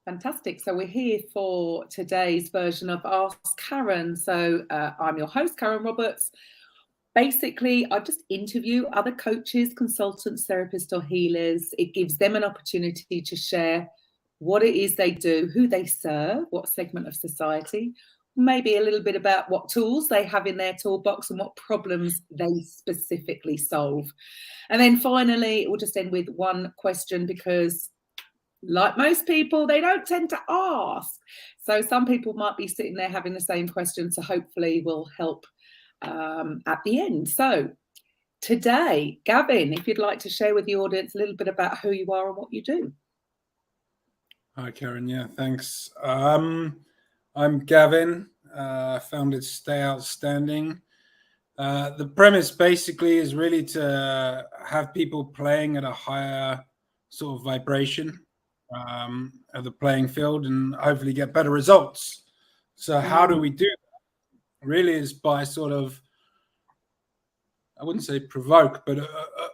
Fantastic. So we're here for today's version of Ask Karen. So I'm your host, Karen Roberts. Basically, I just interview other coaches, consultants, therapists, or healers. It gives them an opportunity to share what it is they do, who they serve, what segment of society, maybe a little bit about what tools they have in their toolbox and what problems they specifically solve. And then finally, it will just end with one question because, like most people, they don't tend to ask. So some people might be sitting there having the same question. So hopefully we'll help at the end. So today, Gavin, if you'd like to share with the audience a little bit about who you are and what you do. Hi, Karen. Yeah, thanks. I'm Gavin, founded Stay Outstanding. The premise basically is really to have people playing at a higher sort of vibration of the playing field and hopefully get better results. So how do we do that? Really is by sort of, I wouldn't say provoke, but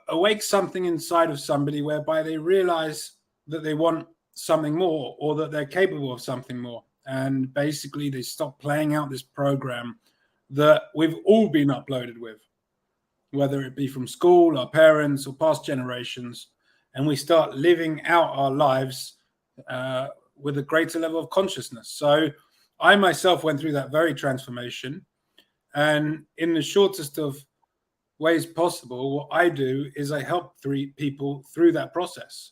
awake something inside of somebody whereby they realize that they want something more or that they're capable of something more. And basically they stop playing out this program that we've all been uploaded with, whether it be from school, our parents, or past generations, and we start living out our lives with a greater level of consciousness. So I myself went through that very transformation, and in the shortest of ways possible, what I do is I help people through that process,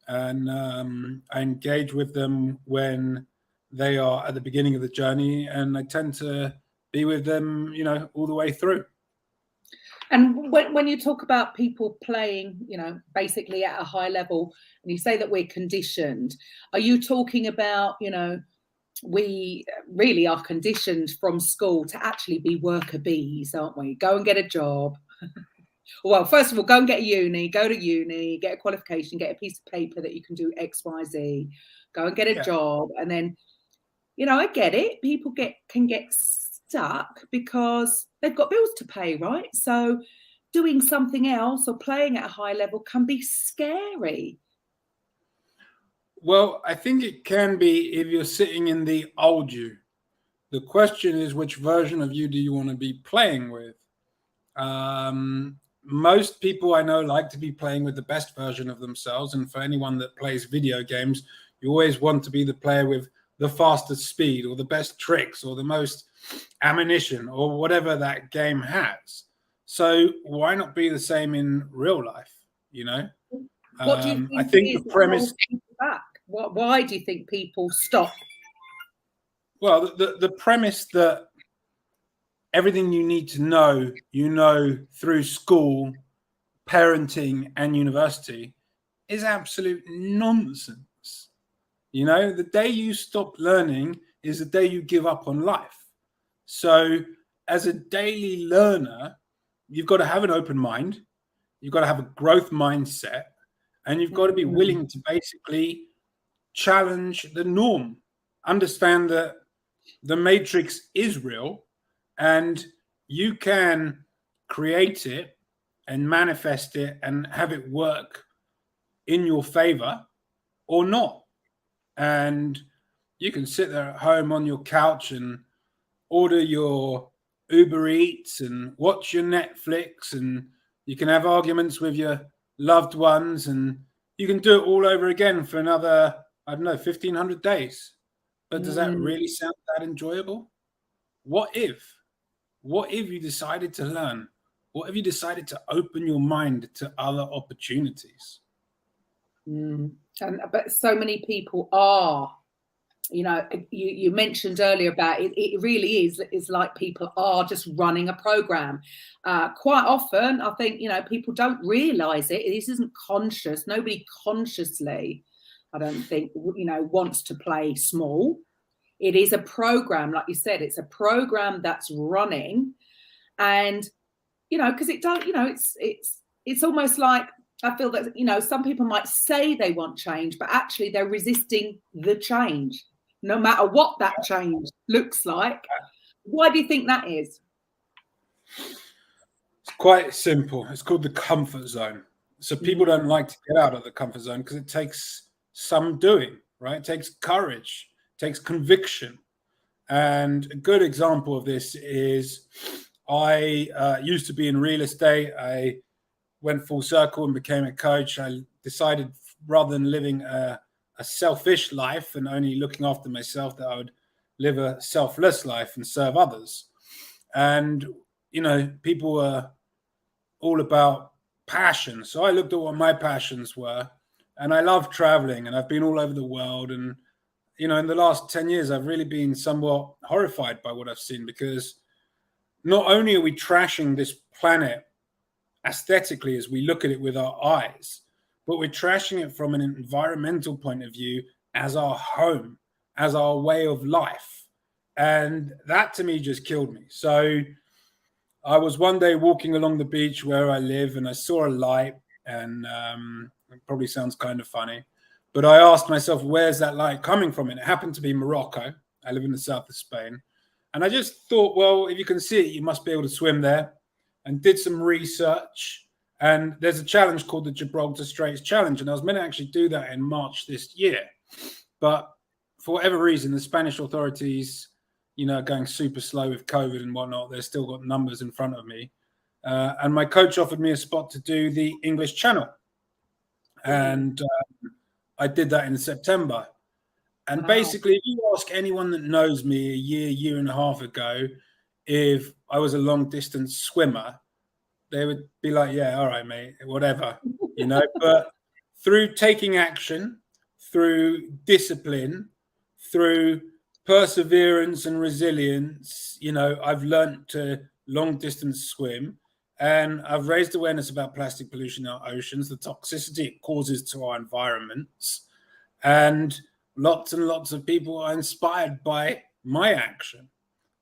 and I engage with them when they are at the beginning of the journey, and I tend to be with them, all the way through. And when you talk about people playing, basically at a high level, and you say that we're conditioned, are you talking about, we really are conditioned from school to actually be worker bees, aren't we? Go and get a job. Well, first of all, go and get a uni, go to uni, get a qualification, get a piece of paper that you can do X, Y, Z, go and get a job. And then, I get it. People can get stuck because they've got bills to pay, right? So doing something else or playing at a high level can be scary. Well, I think it can be if you're sitting in the old you. The question is, which version of you do you want to be playing with? Most people I know like to be playing with the best version of themselves. And for anyone that plays video games, you always want to be the player with the fastest speed or the best tricks or the most ammunition or whatever that game has. So why not be the same in real life? What do you think? I think the premise. Back? Why do you think people stop? Well, the premise that everything you need to know, through school, parenting, and university is absolute nonsense. The day you stop learning is the day you give up on life. So as a daily learner, you've got to have an open mind. You've got to have a growth mindset, and you've got to be willing to basically challenge the norm. Understand that the matrix is real and you can create it and manifest it and have it work in your favor or not. And you can sit there at home on your couch and order your Uber Eats and watch your Netflix, and you can have arguments with your loved ones, and you can do it all over again for another, 1,500 days. But does that really sound that enjoyable? What if you decided to learn? What if you decided to open your mind to other opportunities? But so many people are, you mentioned earlier about it. It really is like people are just running a program. Quite often, I think, people don't realize it. This isn't conscious. Nobody consciously, I don't think, wants to play small. It is a program, like you said. It's a program that's running, and because it don't, it's almost like, I feel that, some people might say they want change, but actually they're resisting the change, no matter what that change looks like. Why do you think that is? It's quite simple. It's called the comfort zone. So people don't like to get out of the comfort zone because it takes some doing. right? It takes courage, it takes conviction. And a good example of this is I used to be in real estate. I went full circle and became a coach. I decided rather than living a selfish life and only looking after myself, that I would live a selfless life and serve others. And, you know, people were all about passion. So I looked at what my passions were, and I love traveling, and I've been all over the world. And, you know, in the last 10 years, I've really been somewhat horrified by what I've seen, because not only are we trashing this planet aesthetically as we look at it with our eyes, but we're trashing it from an environmental point of view as our home, as our way of life. And that to me just killed me. So I was one day walking along the beach where I live, and I saw a light, and it probably sounds kind of funny, but I asked myself, where's that light coming from? And it happened to be Morocco. I live in the south of Spain. And I just thought, well, if you can see it, you must be able to swim there, and did some research. And there's a challenge called the Gibraltar Straits Challenge. And I was meant to actually do that in March this year. But for whatever reason, the Spanish authorities, you know, going super slow with COVID and whatnot. They've still got numbers in front of me. And my coach offered me a spot to do the English Channel. And I did that in September. And basically, if you ask anyone that knows me a year and a half ago, if I was a long distance swimmer, they would be like, yeah, all right, mate, whatever, you know. But through taking action, through discipline, through perseverance and resilience, you know, I've learned to long distance swim, and I've raised awareness about plastic pollution in our oceans, the toxicity it causes to our environments, and lots of people are inspired by my action.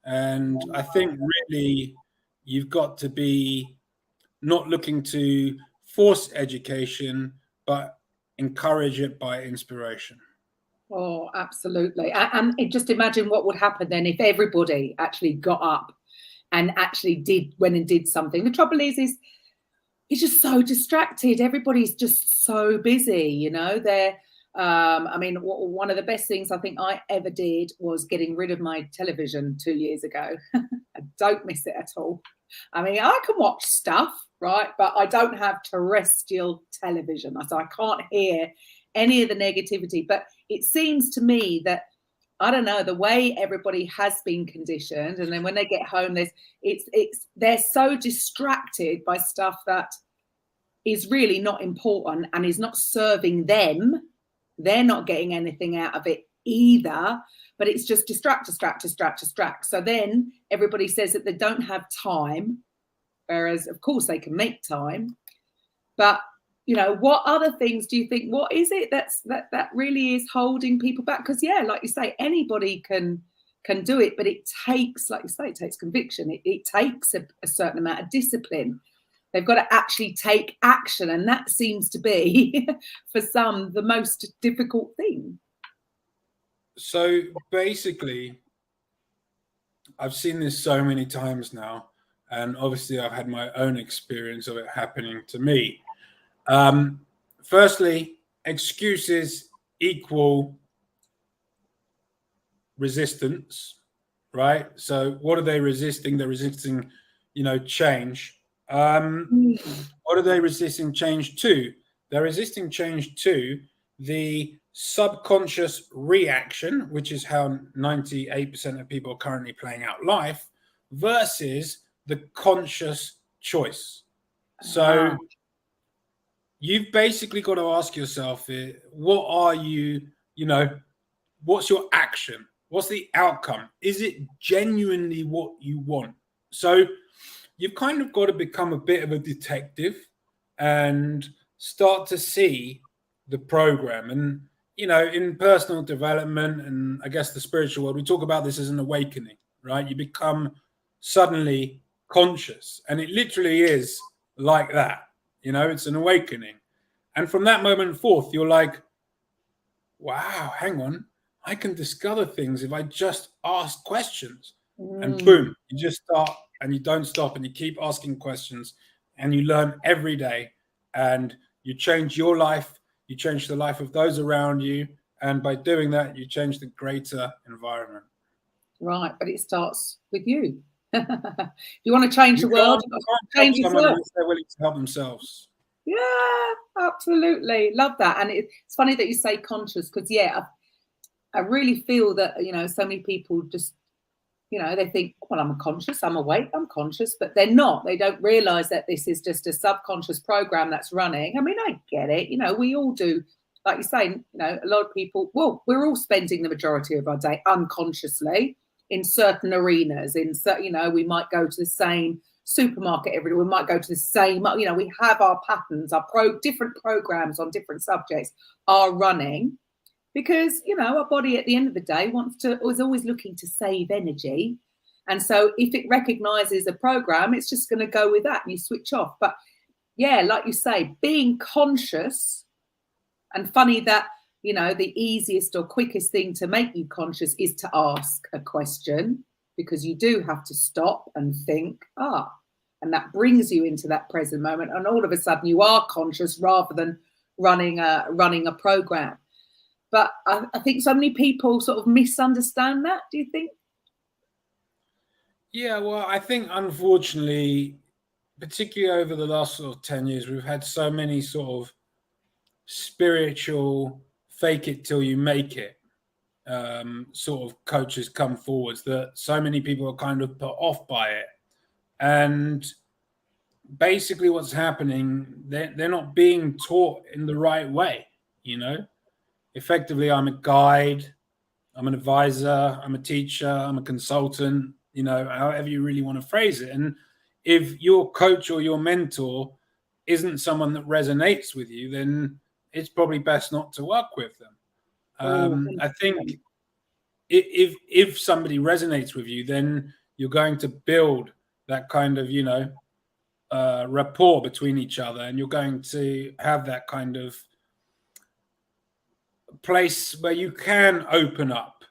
And I think really you've got to be not looking to force education, but encourage it by inspiration. Oh, absolutely. And just imagine what would happen then if everybody actually got up and actually went and did something. The trouble is it's just so distracted. Everybody's just so busy, you know. I mean, one of the best things I think I ever did was getting rid of my television 2 years ago. I don't miss it at all. I mean, I can watch stuff, right? But I don't have terrestrial television. So I can't hear any of the negativity. But it seems to me that, I don't know, the way everybody has been conditioned, and then when they get home, they're so distracted by stuff that is really not important and is not serving them. They're not getting anything out of it either, but it's just distract. So then everybody says that they don't have time, whereas of course they can make time. But you know, what other things do you think? What is it that really is holding people back? Because yeah, like you say, anybody can do it, but it takes, like you say, it takes conviction. It takes a certain amount of discipline. They've got to actually take action, and that seems to be, for some, the most difficult thing. So basically, I've seen this so many times now, and obviously I've had my own experience of it happening to me. Firstly, excuses equal resistance, right? So what are they resisting? They're resisting, you know, change. What are they resisting change to? They're resisting change to the subconscious reaction, which is how 98% of people are currently playing out life, versus the conscious choice. So you've basically got to ask yourself, what are you, you know, what's your action? What's the outcome? Is it genuinely what you want? So you've kind of got to become a bit of a detective and start to see the program. And, you know, in personal development and I guess the spiritual world, we talk about this as an awakening, right? You become suddenly conscious, and it literally is like that. You know, it's an awakening. And from that moment forth, you're like, wow, hang on, I can discover things if I just ask questions. And boom, you just start, and you don't stop, and you keep asking questions, and you learn every day, and you change your life, you change the life of those around you, And by doing that, you change the greater environment. Right, but it starts with you. If you want to change the world, You can't change help someone yourself. unless they're willing to help themselves. Yeah, absolutely. Love that. And it's funny that you say conscious, because, yeah, I really feel that, you know, so many people just, you know, they think, well, I'm conscious, I'm awake, I'm conscious, but they're not. They don't realize that this is just a subconscious program that's running. I mean, I get it. You know, we all do. Like you say, you know, a lot of people, well, we're all spending the majority of our day unconsciously in certain arenas. You know, we might go to the same supermarket every day. We might go to the same, you know, we have our patterns, our different programs on different subjects are running. Because, you know, our body at the end of the day is always looking to save energy. And so if it recognizes a program, it's just going to go with that and you switch off. But yeah, like you say, being conscious, and funny that, you know, the easiest or quickest thing to make you conscious is to ask a question, because you do have to stop and think, and that brings you into that present moment. And all of a sudden you are conscious rather than running a program. But I think so many people sort of misunderstand that. Do you think? Yeah, well, I think unfortunately, particularly over the last sort of 10 years, we've had so many sort of spiritual fake it till you make it sort of coaches come forwards, that so many people are kind of put off by it. And basically what's happening, they're not being taught in the right way, you know. Effectively, I'm a guide, I'm an advisor, I'm a teacher, I'm a consultant, you know, however you really want to phrase it. And if your coach or your mentor isn't someone that resonates with you, then it's probably best not to work with them. I think if somebody resonates with you, then you're going to build that kind of, you know, rapport between each other, and you're going to have that kind of place where you can open up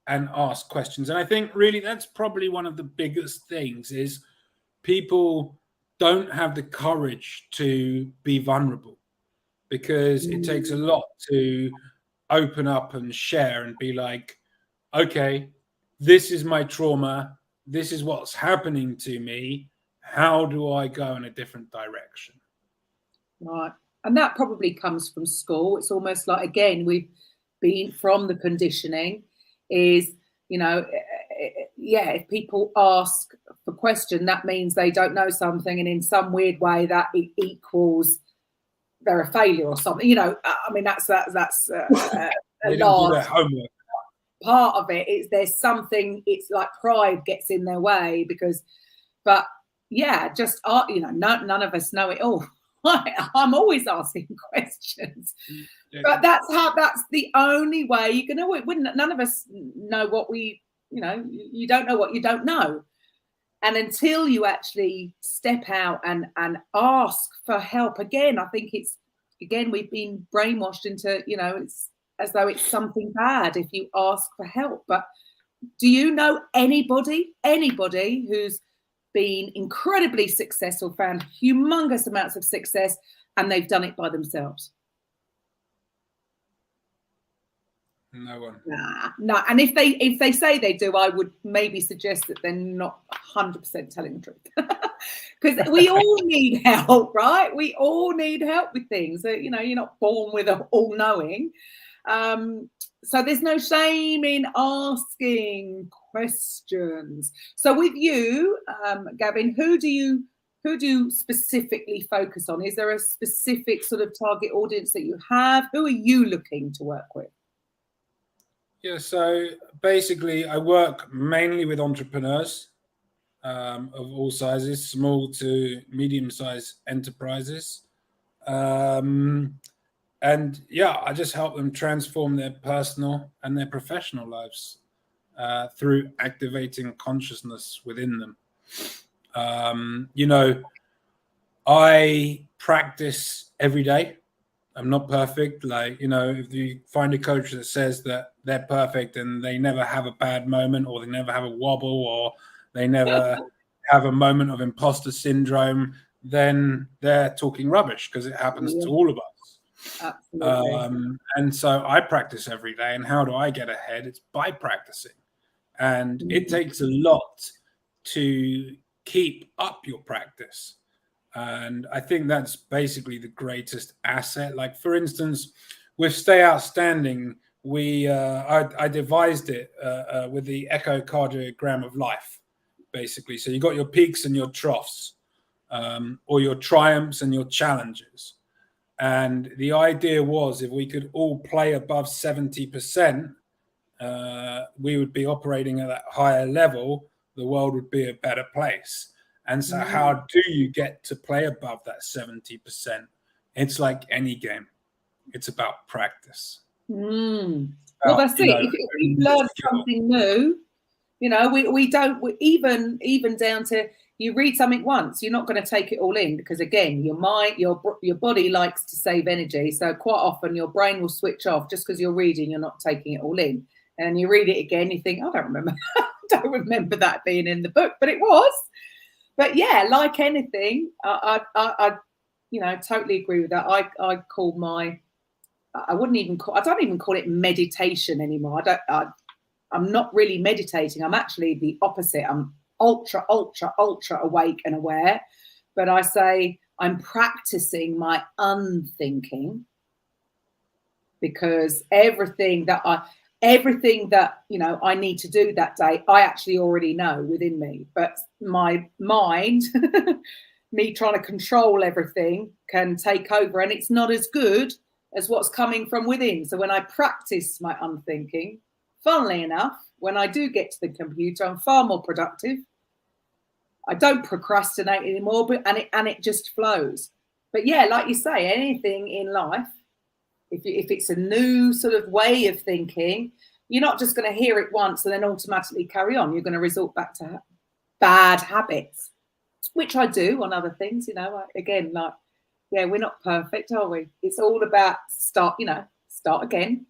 and ask questions. And I think really that's probably one of the biggest things, is people don't have the courage to be vulnerable, because it takes a lot to open up and share and be like, okay, this is my trauma, this is what's happening to me, how do I go in a different direction? Right. And that probably comes from school. It's almost like, again, we've been from the conditioning is, you know, yeah, if people ask for question, that means they don't know something, and in some weird way that it equals they're a failure or something. You know, I mean, that's a large part of it. Is there's something, it's like pride gets in their way, because, but yeah, just you know, none of us know it all. I'm always asking questions, but that's the only way you're gonna win. None of us know what we, you know, you don't know what you don't know. And until you actually step out and ask for help, again, I think we've been brainwashed into, you know, it's as though it's something bad if you ask for help. But do you know anybody who's been incredibly successful, found humongous amounts of success, and they've done it by themselves? No one. No. And if they say they do, I would maybe suggest that they're not 100% telling the truth, because we all need help, right? We all need help with things. You know, you're not born with all knowing. So there's no shame in asking questions. So with you, Gavin, who do you specifically focus on? Is there a specific sort of target audience that you have? Who are you looking to work with? Yeah, so basically I work mainly with entrepreneurs of all sizes, small to medium-sized enterprises. And yeah, I just help them transform their personal and their professional lives through activating consciousness within them. You know, I practice every day. I'm not perfect. Like, you know, if you find a coach that says that they're perfect and they never have a bad moment, or they never have a wobble, or they never have a moment of imposter syndrome, then they're talking rubbish, because it happens to all of us. Absolutely. And so I practice every day. And how do I get ahead? It's by practicing. And it takes a lot to keep up your practice. And I think that's basically the greatest asset. Like, for instance, with Stay Outstanding, I devised it with the echocardiogram of life, basically. So you got your peaks and your troughs, or your triumphs and your challenges. And the idea was, if we could all play above 70%, we would be operating at that higher level. The world would be a better place. And so how do you get to play above that 70%? It's like any game. It's about practice. Well, that's it. If you've learned something new, we don't even down to, you read something once, you're not going to take it all in, because again, your mind, your body likes to save energy. So quite often your brain will switch off just because you're reading, you're not taking it all in. And you read it again, you think, I don't remember that being in the book, but it was. But yeah, like anything, I totally agree with that. I call I don't even call it meditation anymore. I'm not really meditating. I'm actually the opposite. I'm ultra awake and aware. But I say I'm practicing my unthinking, because everything that I need to do that day, I actually already know within me. But my mind, me trying to control everything, can take over, and it's not as good as what's coming from within. So when I practice my unthinking, funnily enough, when I do get to the computer, I'm far more productive. I don't procrastinate anymore, and it just flows. But yeah, like you say, anything in life, if it's a new sort of way of thinking, you're not just going to hear it once and then automatically carry on. You're going to resort back to bad habits, which I do on other things. Again, like, yeah, we're not perfect, are we? It's all about start again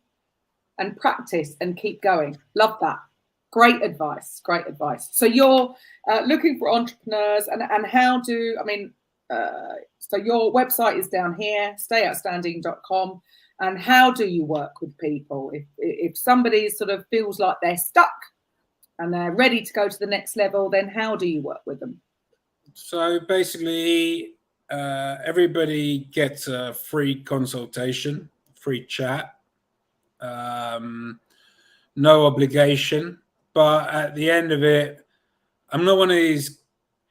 and practice and keep going. Love that. Great advice. So you're looking for entrepreneurs, and how do, so your website is down here, stayoutstanding.com. And how do you work with people? If somebody sort of feels like they're stuck and they're ready to go to the next level, then how do you work with them? So basically, everybody gets a free consultation, free chat, no obligation. But at the end of it, I'm not one of these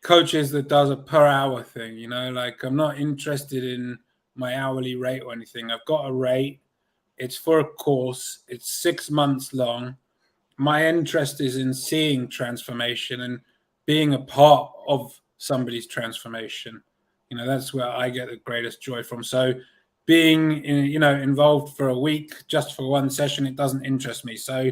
coaches that does a per hour thing, like, I'm not interested in my hourly rate or anything. I've got a rate. It's for a course. It's 6 months long. My interest is in seeing transformation and being a part of somebody's transformation. That's where I get the greatest joy from. So being involved for a week just for one session, it doesn't interest me. So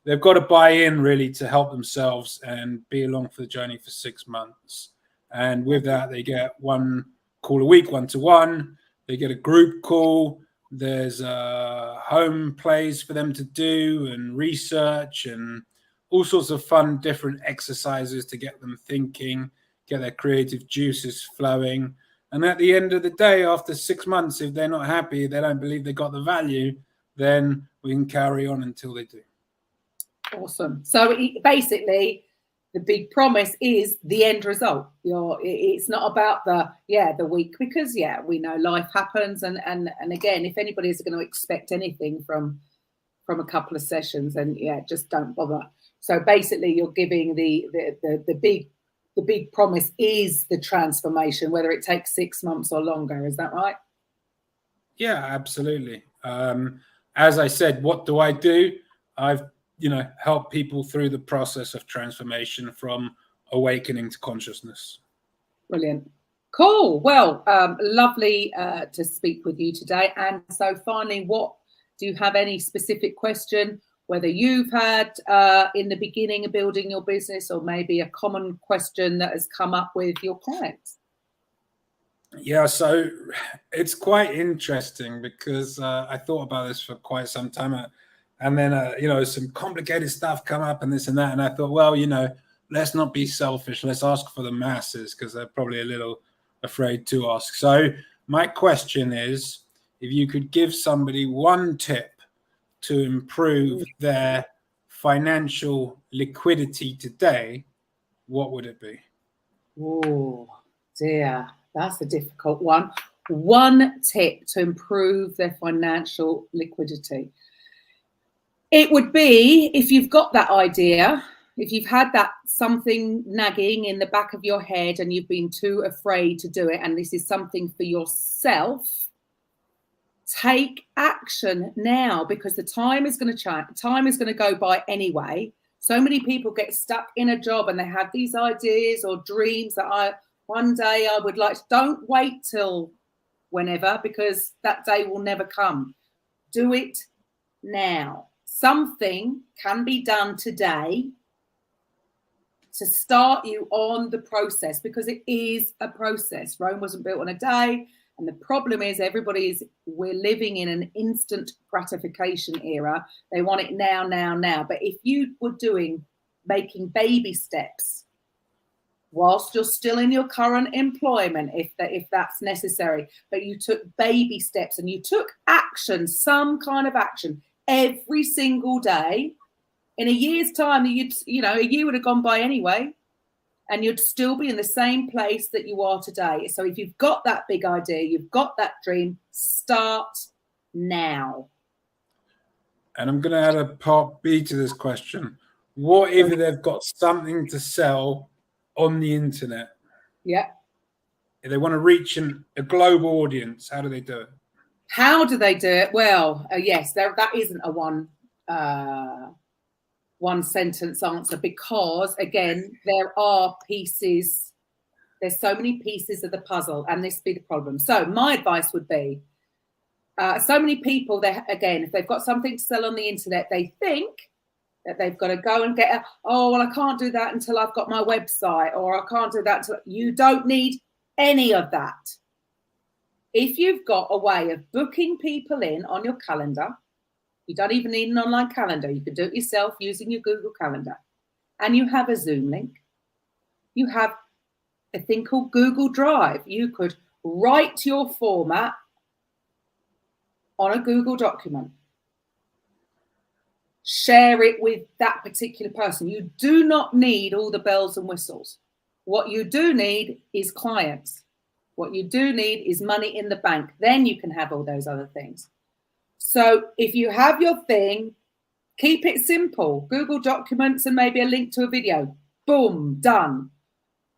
they've got to buy in really to help themselves and be along for the journey for 6 months. And with that, they get one call a week, 1-to-1. They get a group call. There's home plays for them to do, and research, and all sorts of fun, different exercises to get them thinking, get their creative juices flowing. And at the end of the day, after 6 months, if they're not happy, they don't believe they got the value, then we can carry on until they do. Awesome. So basically, the big promise is the end result. It's not about the week, because we know life happens, and again, if anybody's going to expect anything from a couple of sessions, then just don't bother. So basically, you're giving the big promise is the transformation, whether it takes 6 months or longer. Is that right? Yeah, absolutely. As I said, what do I do? I've help people through the process of transformation from awakening to consciousness. Brilliant. Cool. Well, lovely to speak with you today. And so finally, do you have any specific question, whether you've had in the beginning of building your business, or maybe a common question that has come up with your clients? Yeah, so it's quite interesting, because I thought about this for quite some time. And then, some complicated stuff come up and this and that. And I thought, well, let's not be selfish. Let's ask for the masses, because they're probably a little afraid to ask. So my question is, if you could give somebody one tip to improve their financial liquidity today, what would it be? Oh dear, that's a difficult one. One tip to improve their financial liquidity. It would be, if you've got that idea, if you've had that something nagging in the back of your head and you've been too afraid to do it, and this is something for yourself, take action now, because the time is going to change. Time is going to go by anyway. So many people get stuck in a job and they have these ideas or dreams that one day I would like to. Don't wait till whenever, because that day will never come. Do it now. Something can be done today to start you on the process, because it is a process. Rome wasn't built on a day. And the problem is we're living in an instant gratification era. They want it now, now, now. But if you were making baby steps whilst you're still in your current employment, if that's necessary, but you took baby steps and you took action, some kind of action every single day, in a year's time, a year would have gone by anyway, and you'd still be in the same place that you are today. So if you've got that big idea, you've got that dream, start now. And I'm going to add a part B to this question. What if they've got something to sell on the internet? Yeah. If they want to reach a global audience, how do they do it? How do they do it? Well, yes, that isn't a one sentence answer, because again, there's so many pieces of the puzzle, and this be the problem. So my advice would be, so many people, if they've got something to sell on the internet, they think that they've got to go and get I can't do that until I've got my website, or I can't do that until. You don't need any of that. If you've got a way of booking people in on your calendar, you don't even need an online calendar. You can do it yourself using your Google Calendar. And you have a Zoom link. You have a thing called Google Drive. You could write your format on a Google document. Share it with that particular person. You do not need all the bells and whistles. What you do need is clients. What you do need is money in the bank. Then you can have all those other things. So if you have your thing, keep it simple. Google Documents and maybe a link to a video. Boom, done.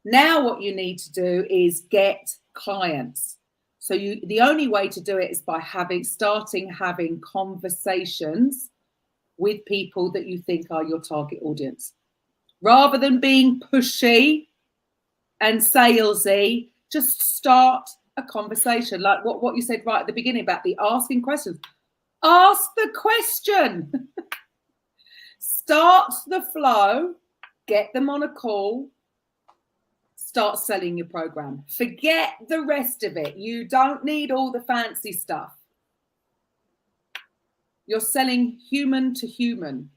Now what you need to do is get clients. So the only way to do it is by starting having conversations with people that you think are your target audience. Rather than being pushy and salesy, just start a conversation. Like what you said right at the beginning about the asking questions. Ask the question. Start the flow. Get them on a call. Start selling your program. Forget the rest of it. You don't need all the fancy stuff. You're selling human to human.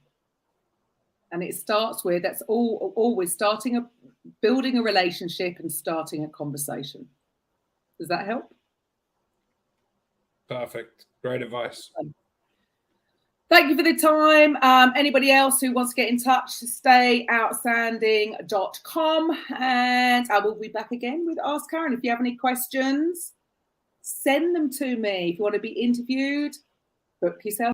And it starts with, that's always building a relationship and starting a conversation. Does that help? Perfect. Great advice. Thank you for the time. Anybody else who wants to get in touch, stayoutstanding.com. And I will be back again with Ask Karen. If you have any questions, send them to me. If you want to be interviewed, book yourself